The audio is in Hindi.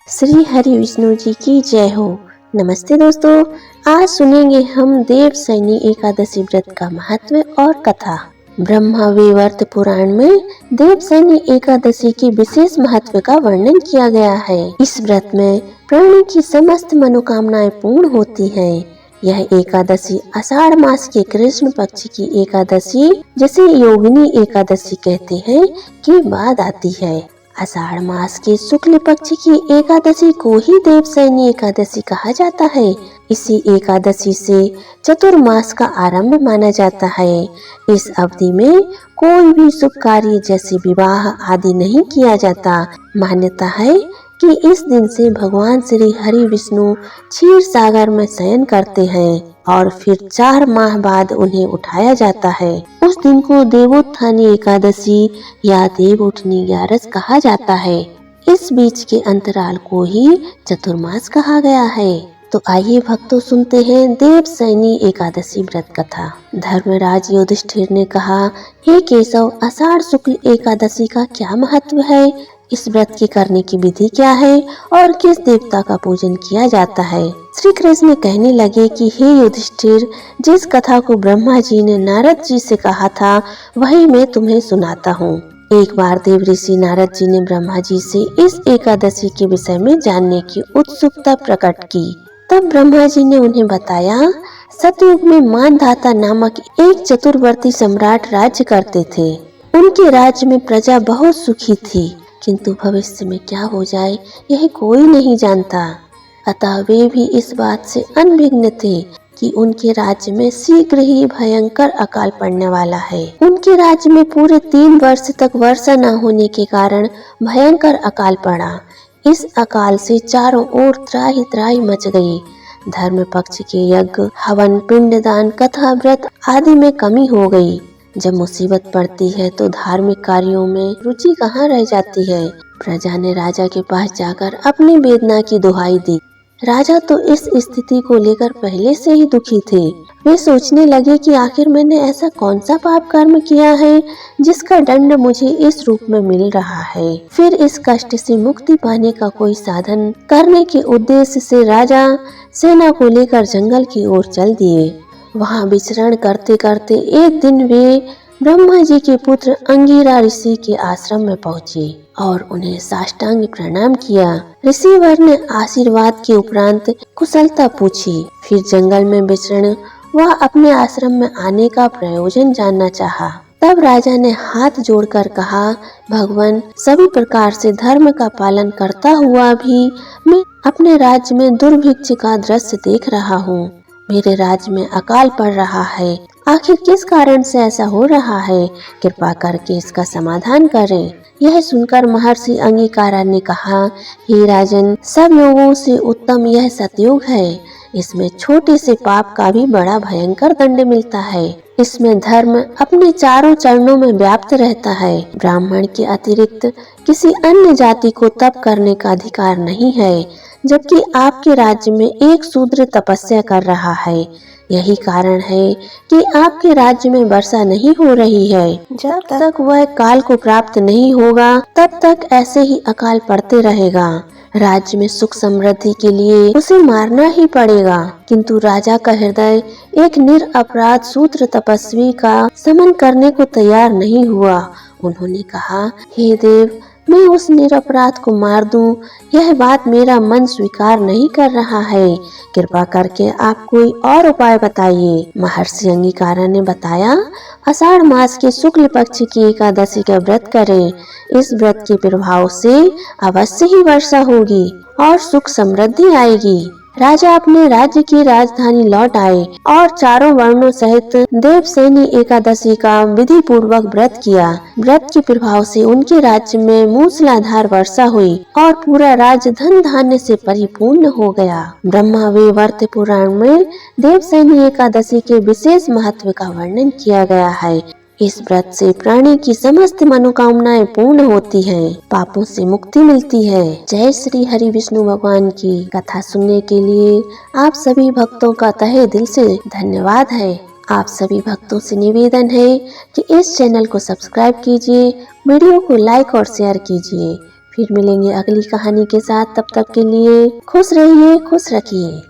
श्री हरि विष्णु जी की जय हो। नमस्ते दोस्तों, आज सुनेंगे हम देवशयनी एकादशी व्रत का महत्व और कथा। ब्रह्मा वैवर्त पुराण में देवशयनी एकादशी की विशेष महत्व का वर्णन किया गया है। इस व्रत में प्राणी की समस्त मनोकामनाएं पूर्ण होती हैं। यह एकादशी आषाढ़ मास के कृष्ण पक्ष की एकादशी, जिसे योगिनी एकादशी कहते हैं, के बाद आती है। आषाढ़ मास के शुक्ल पक्ष की एकादशी को ही देवशयनी एकादशी कहा जाता है। इसी एकादशी से चतुर्मास का आरंभ माना जाता है। इस अवधि में कोई भी शुभ कार्य जैसे विवाह आदि नहीं किया जाता। मान्यता है कि इस दिन से भगवान श्री हरि विष्णु क्षीर सागर में शयन करते हैं और फिर 4 माह बाद उन्हें उठाया जाता है। उस दिन को देवोत्थानी एकादशी या देव उठनी 11 कहा जाता है। इस बीच के अंतराल को ही चतुर्मास कहा गया है। तो आइए भक्तों, सुनते हैं देवशयनी एकादशी व्रत कथा। धर्मराज युधिष्ठिर ने कहा, हे केशव, आषाढ़ शुक्ल एकादशी का क्या महत्व है? इस व्रत के करने की विधि क्या है और किस देवता का पूजन किया जाता है? श्री कृष्ण कहने लगे कि हे युधिष्ठिर, जिस कथा को ब्रह्मा जी ने नारद जी से कहा था वही मैं तुम्हें सुनाता हूँ। एक बार देव ऋषि नारद जी ने ब्रह्मा जी से इस एकादशी के विषय में जानने की उत्सुकता प्रकट की। तब ब्रह्मा जी ने उन्हें बताया, सतयुग में मानधाता नामक एक चतुर्वर्ती सम्राट राज्य करते थे। उनके राज्य में प्रजा बहुत सुखी थी, किंतु भविष्य में क्या हो जाए यह कोई नहीं जानता। अतः वे भी इस बात से अनभिज्ञ थे कि उनके राज्य में शीघ्र ही भयंकर अकाल पड़ने वाला है। उनके राज्य में पूरे 3 वर्ष तक वर्षा न होने के कारण भयंकर अकाल पड़ा। इस अकाल से चारों ओर त्राहि त्राहि मच गई। धर्म पक्ष के यज्ञ, हवन, पिंडदान, कथा, व्रत आदि में कमी हो गई। जब मुसीबत पड़ती है तो धार्मिक कार्यों में रुचि कहाँ रह जाती है। प्रजा ने राजा के पास जाकर अपनी वेदना की दुहाई दी। राजा तो इस स्थिति को लेकर पहले से ही दुखी थे। वे सोचने लगे कि आखिर मैंने ऐसा कौन सा पाप कर्म किया है जिसका दंड मुझे इस रूप में मिल रहा है। फिर इस कष्ट से मुक्ति पाने का कोई साधन करने के उद्देश्य से राजा सेना को लेकर जंगल की ओर चल दिए। वहाँ विचरण करते करते एक दिन वे ब्रह्मा जी के पुत्र अंगिरा ऋषि के आश्रम में पहुँचे और उन्हें साष्टांग प्रणाम किया। ऋषिवर ने आशीर्वाद के उपरांत कुशलता पूछी। फिर जंगल में विचरण वह अपने आश्रम में आने का प्रयोजन जानना चाहा। तब राजा ने हाथ जोड़कर कहा, भगवान, सभी प्रकार से धर्म का पालन करता हुआ भी मैं अपने राज्य में दुर्भिक्ष का दृश्य देख रहा हूँ। मेरे राज्य में अकाल पड़ रहा है। आखिर किस कारण से ऐसा हो रहा है? कृपा करके इसका समाधान करें। यह सुनकर महर्षि अंगिकारा ने कहा, हे राजन, सब योगों से उत्तम यह सतयुग है। इसमें छोटे से पाप का भी बड़ा भयंकर दंड मिलता है। इसमें धर्म अपने चारों चरणों में व्याप्त रहता है। ब्राह्मण के अतिरिक्त किसी अन्य जाति को तप करने का अधिकार नहीं है, जबकि आपके राज्य में एक शूद्र तपस्या कर रहा है। यही कारण है कि आपके राज्य में वर्षा नहीं हो रही है। जब तक वह काल को प्राप्त नहीं होगा तब तक ऐसे ही अकाल पड़ते रहेगा। राज्य में सुख समृद्धि के लिए उसे मारना ही पड़ेगा। किंतु राजा का हृदय एक निरपराध शूद्र तपस्वी का समन करने को तैयार नहीं हुआ। उन्होंने कहा, हे देव, मैं उस निरपराध को मार दूं, यह बात मेरा मन स्वीकार नहीं कर रहा है। कृपा करके आप कोई और उपाय बताइए। महर्षि अंगिकारा ने बताया, आषाढ़ मास के शुक्ल पक्ष की एकादशी का व्रत करें। इस व्रत के प्रभाव से अवश्य ही वर्षा होगी और सुख समृद्धि आएगी। राजा अपने राज्य की राजधानी लौट आए और चारों वर्णों सहित देवशयनी एकादशी का विधि पूर्वक व्रत किया। व्रत के प्रभाव से उनके राज्य में मूसलाधार वर्षा हुई और पूरा राज्य धन धान्य से परिपूर्ण हो गया। ब्रह्मा वैवर्त पुराण में देवशयनी एकादशी के विशेष महत्व का वर्णन किया गया है। इस व्रत से प्राणी की समस्त मनोकामनाएं पूर्ण होती हैं, पापों से मुक्ति मिलती है। जय श्री हरि विष्णु भगवान की। कथा सुनने के लिए आप सभी भक्तों का तहे दिल से धन्यवाद है। आप सभी भक्तों से निवेदन है कि इस चैनल को सब्सक्राइब कीजिए, वीडियो को लाइक और शेयर कीजिए। फिर मिलेंगे अगली कहानी के साथ। तब तक के लिए खुश रहिए, खुश रखिए।